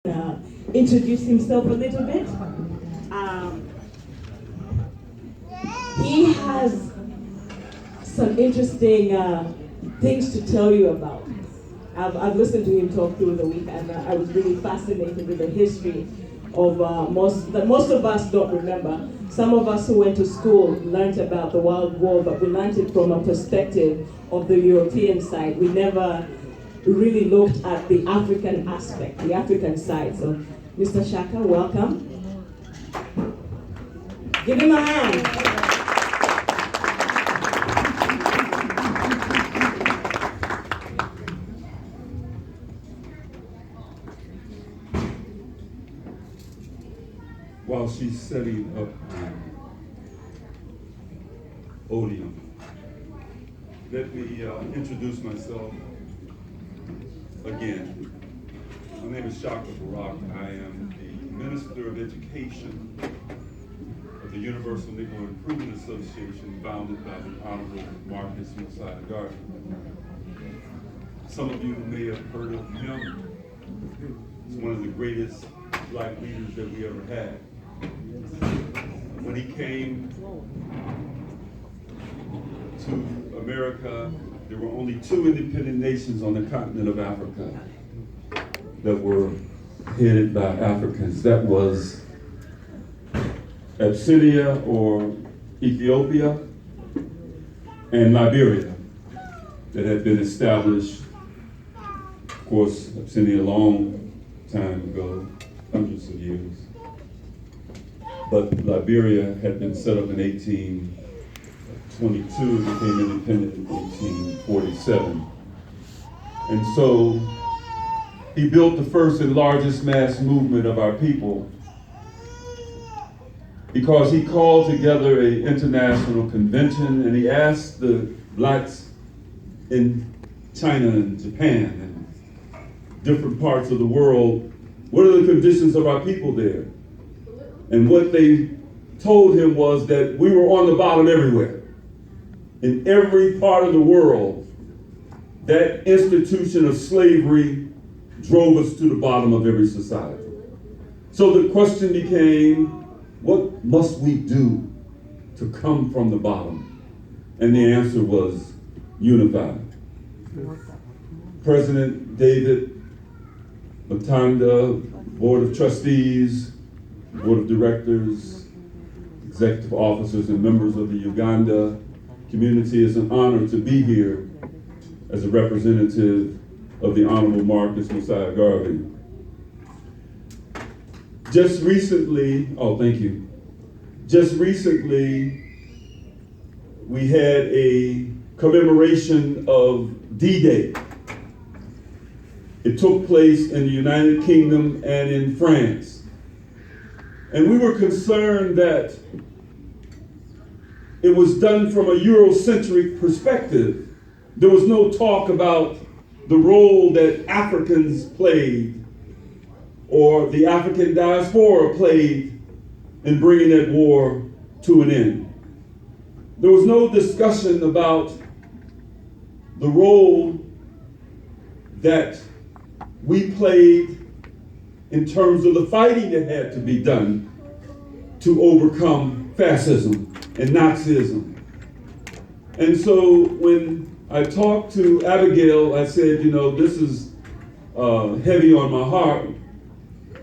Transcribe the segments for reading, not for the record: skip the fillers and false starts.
Introduce himself a little bit. Um, he has some interesting things to tell you about. I've listened to him talk through the week, and I was really fascinated with the history of most of us don't remember. Some of us who went to school learned about the World War, but we learned it from a perspective of the European side. We never really looked at the African aspect, the African side. So, Mr. Shaka, welcome. Give him a hand. While she's setting up Odium, let me introduce myself again. My name is Shaka Barak. I am the Minister of Education of the Universal Negro Improvement Association, founded by the Honorable Marcus Mosiah Garvey. Some of you may have heard of him. He's one of the greatest Black leaders that we ever had. When he came to America, there were only two independent nations on the continent of Africa that were headed by Africans. That was Abyssinia or Ethiopia and Liberia, that had been established, of course, Abyssinia a long time ago, hundreds of years. But Liberia had been set up in 1822 and became independent in 1847. And so he built the first and largest mass movement of our people because he called together an international convention and he asked the blacks in China and Japan and different parts of the world, what are the conditions of our people there? And what they told him was that we were on the bottom everywhere. In every part of the world, that institution of slavery drove us to the bottom of every society. So the question became, what must we do to come from the bottom? And the answer was unify. President David Matanda, Board of Trustees, Board of Directors, executive officers, and members of the Uganda community, it's an honor to be here as a representative of the Honorable Marcus Mosiah Garvey. Just recently, we had a commemoration of D-Day. It took place in the United Kingdom and in France. And we were concerned that it was done from a Eurocentric perspective. There was no talk about the role that Africans played or the African diaspora played in bringing that war to an end. There was no discussion about the role that we played in terms of the fighting that had to be done to overcome fascism and Nazism. And so when I talked to Abigail, I said, this is heavy on my heart,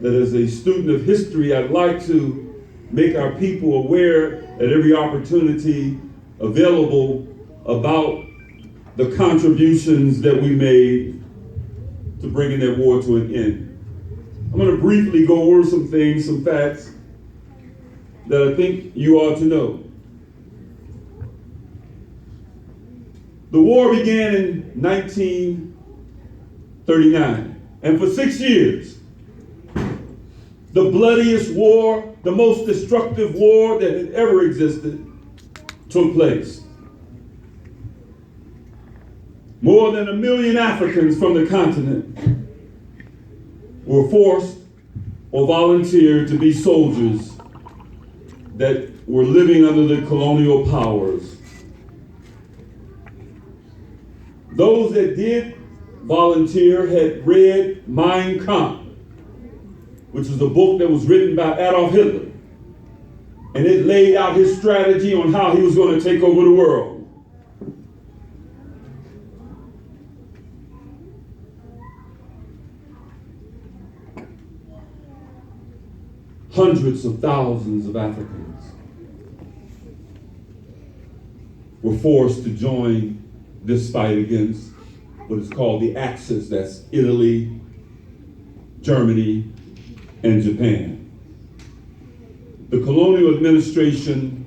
that as a student of history, I'd like to make our people aware at every opportunity available about the contributions that we made to bringing that war to an end. I'm going to briefly go over some things, some facts that I think you ought to know. The war began in 1939, and for 6 years, the bloodiest war, the most destructive war that had ever existed, took place. More than 1 million Africans from the continent were forced or volunteered to be soldiers that were living under the colonial powers. Those that did volunteer had read Mein Kampf which is a book that was written by Adolf Hitler. And it laid out his strategy on how he was going to take over the world. Hundreds of thousands of Africans were forced to join this fight against what is called the Axis. That's Italy, Germany, and Japan. The colonial administration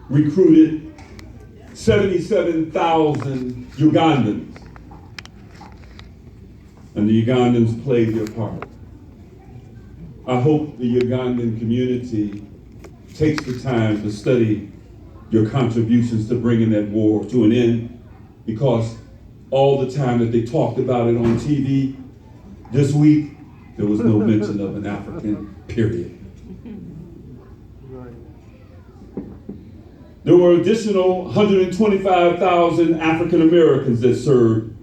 recruited 77,000 Ugandans, and the Ugandans played their part. I hope the Ugandan community takes the time to study your contributions to bringing that war to an end, because all the time that they talked about it on TV this week, there was no mention of an African, period. There were additional 125,000 African Americans that served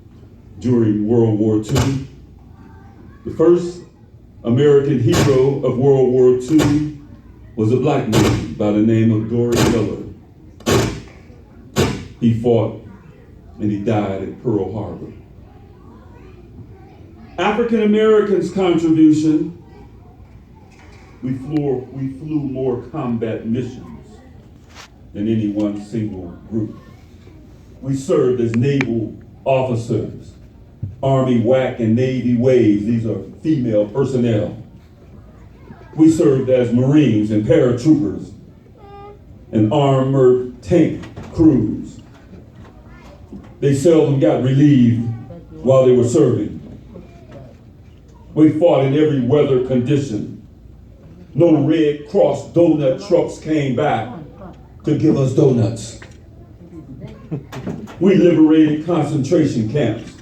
during World War II. The first American hero of World War II was a black man by the name of Dory Miller. He fought and he died at Pearl Harbor. African Americans' contribution, we flew more combat missions than any one single group. We served as naval officers, Army WAC and Navy WAVES, these are female personnel. We served as Marines and paratroopers and armored tank crews. They seldom got relieved while they were serving. We fought in every weather condition. No Red Cross donut trucks came back to give us donuts. We liberated concentration camps.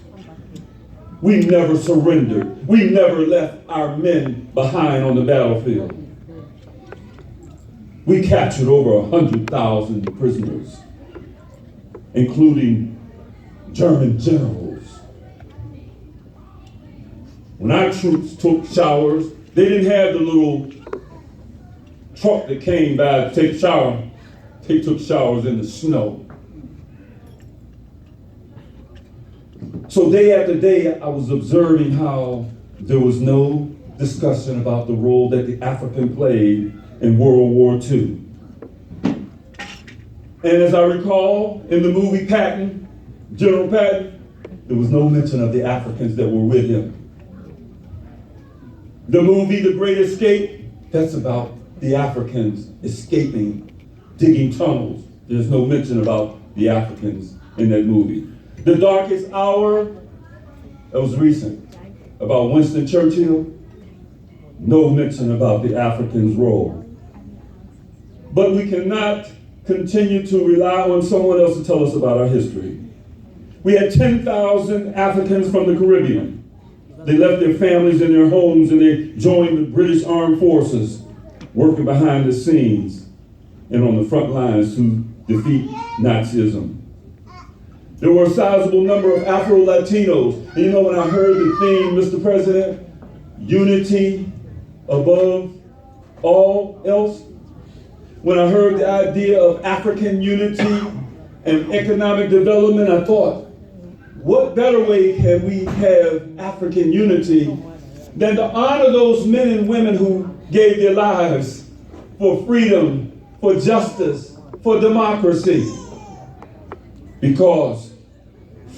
We never surrendered. We never left our men behind on the battlefield. We captured over 100,000 prisoners, including German generals. When our troops took showers, they didn't have the little truck that came by to take a shower. They took showers in the snow. So day after day, I was observing how there was no discussion about the role that the African played in World War II. And as I recall in the movie Patton, General Patton, there was no mention of the Africans that were with him. The movie The Great Escape, that's about the Africans escaping, digging tunnels. There's no mention about the Africans in that movie. The Darkest Hour, that was recent, about Winston Churchill, no mention about the Africans' role. But we cannot continue to rely on someone else to tell us about our history. We had 10,000 Africans from the Caribbean. They left their families and their homes and they joined the British Armed Forces, working behind the scenes and on the front lines to defeat Nazism. There were a sizable number of Afro-Latinos. And you know, when I heard the theme, Mr. President, unity above all else, when I heard the idea of African unity and economic development, I thought, what better way can we have African unity than to honor those men and women who gave their lives for freedom, for justice, for democracy? Because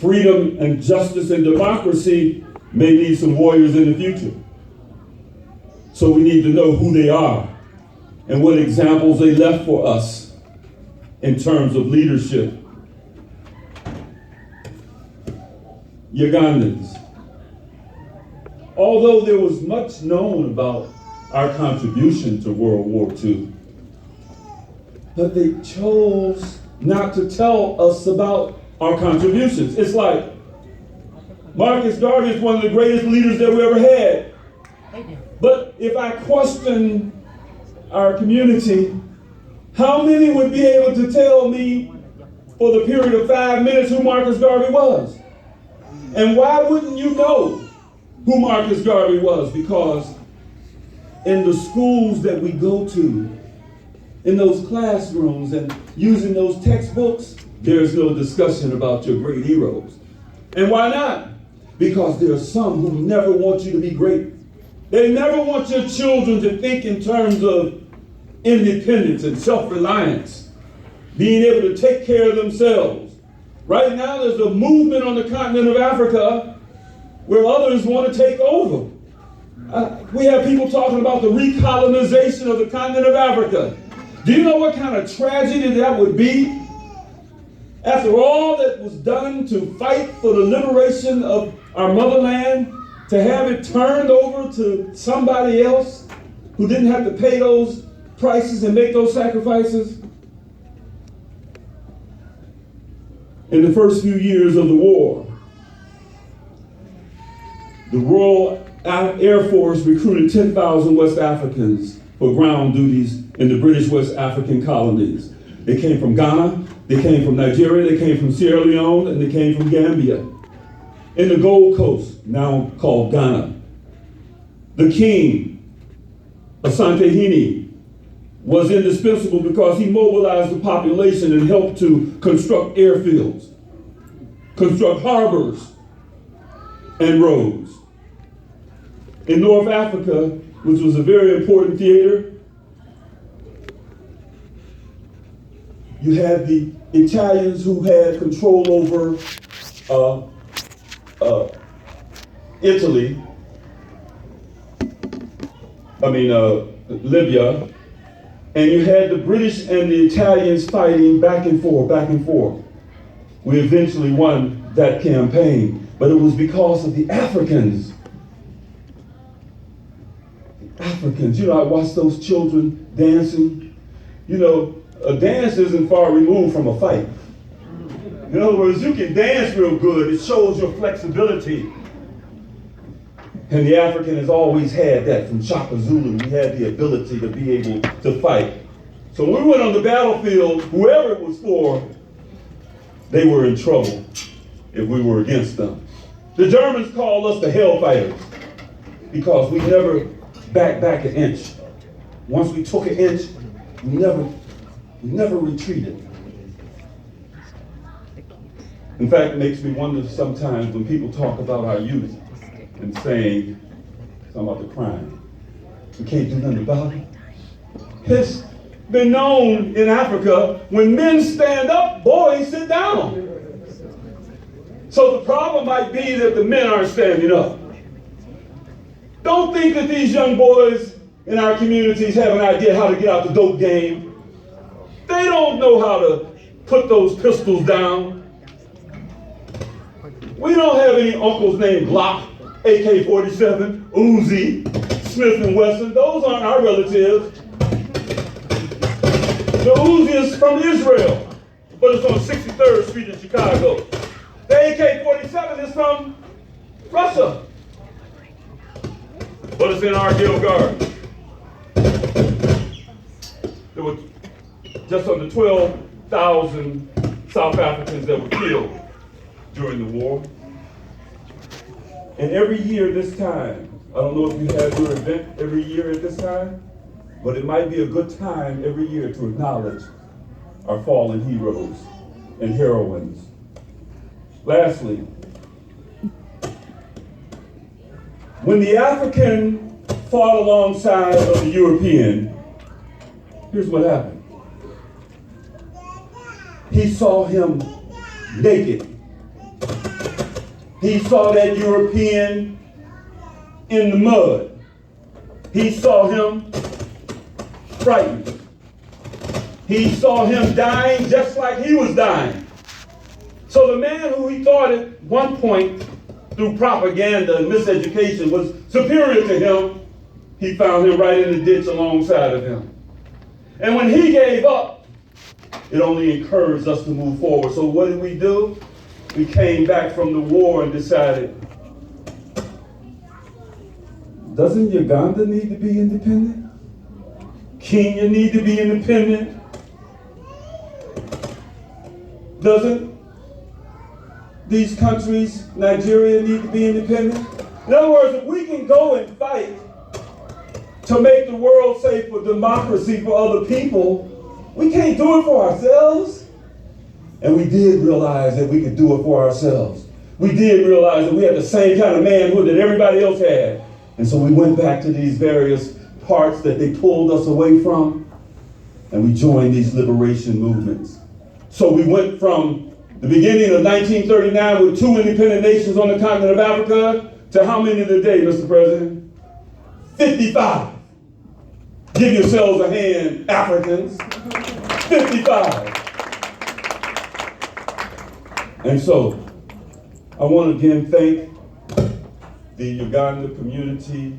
freedom and justice and democracy may need some warriors in the future. So we need to know who they are and what examples they left for us in terms of leadership. Ugandans. Although there was much known about our contribution to World War II, but they chose not to tell us about our contributions. It's like Marcus Garvey is one of the greatest leaders that we ever had. But if I question our community, how many would be able to tell me for the period of 5 minutes who Marcus Garvey was? And why wouldn't you know who Marcus Garvey was? Because in the schools that we go to, in those classrooms and using those textbooks, there's no discussion about your great heroes. And why not? Because there are some who never want you to be great. They never want your children to think in terms of independence and self-reliance, being able to take care of themselves. Right now, there's a movement on the continent of Africa where others want to take over. We have people talking about the recolonization of the continent of Africa. Do you know what kind of tragedy that would be? After all that was done to fight for the liberation of our motherland, to have it turned over to somebody else who didn't have to pay those prices and make those sacrifices. In the first few years of the war, the Royal Air Force recruited 10,000 West Africans for ground duties in the British West African colonies. They came from Ghana, they came from Nigeria, they came from Sierra Leone, and they came from Gambia. In the Gold Coast, now called Ghana, the king, Asante Hini, was indispensable because he mobilized the population and helped to construct airfields, construct harbors, and roads. In North Africa, which was a very important theater, you had the Italians who had control over Libya, and you had the British and the Italians fighting back and forth, back and forth. We eventually won that campaign, but it was because of the Africans. Africans, I watched those children dancing. A dance isn't far removed from a fight. In other words, you can dance real good. It shows your flexibility. And the African has always had that from Shaka Zulu. We had the ability to be able to fight. So when we went on the battlefield, whoever it was for, they were in trouble if we were against them. The Germans called us the Hellfighters because we never back an inch. Once we took an inch, we never retreated. In fact, it makes me wonder sometimes when people talk about our youth and saying something about the crime. We can't do nothing about it. It's been known in Africa, when men stand up, boys sit down. So the problem might be that the men aren't standing up. Don't think that these young boys in our communities have an idea how to get out the dope game. They don't know how to put those pistols down. We don't have any uncles named Glock, AK-47, Uzi, Smith & Wesson. Those aren't our relatives. The Uzi is from Israel, but it's on 63rd Street in Chicago. The AK-47 is from Russia, but it's in our Hill Garden. There were just under 12,000 South Africans that were killed during the war. And every year this time, I don't know if you have your event every year at this time, but it might be a good time every year to acknowledge our fallen heroes and heroines. Lastly, when the African fought alongside of the European, here's what happened. He saw him naked. He saw that European in the mud. He saw him frightened. He saw him dying just like he was dying. So the man who he thought at one point through propaganda and miseducation was superior to him, he found him right in the ditch alongside of him. And when he gave up, it only encouraged us to move forward. So what did we do? We came back from the war and decided, doesn't Uganda need to be independent? Kenya need to be independent? Doesn't these countries, Nigeria, need to be independent? In other words, if we can go and fight to make the world safe for democracy for other people, we can't do it for ourselves. And we did realize that we could do it for ourselves. We did realize that we had the same kind of manhood that everybody else had. And so we went back to these various parts that they pulled us away from, and we joined these liberation movements. So we went from the beginning of 1939 with 2 independent nations on the continent of Africa to how many today, Mr. President? 55. Give yourselves a hand, Africans. 55. And so, I want to again thank the Uganda community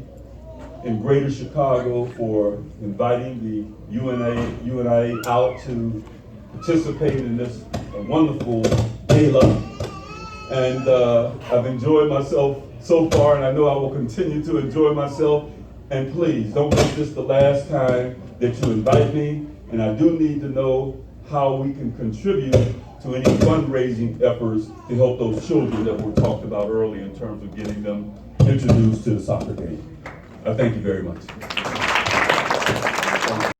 in Greater Chicago for inviting the UNA out to participate in this wonderful gala. And I've enjoyed myself so far, and I know I will continue to enjoy myself. And please, don't make this the last time that you invite me. And I do need to know how we can contribute to any fundraising efforts to help those children that were talked about earlier in terms of getting them introduced to the soccer game. I thank you very much.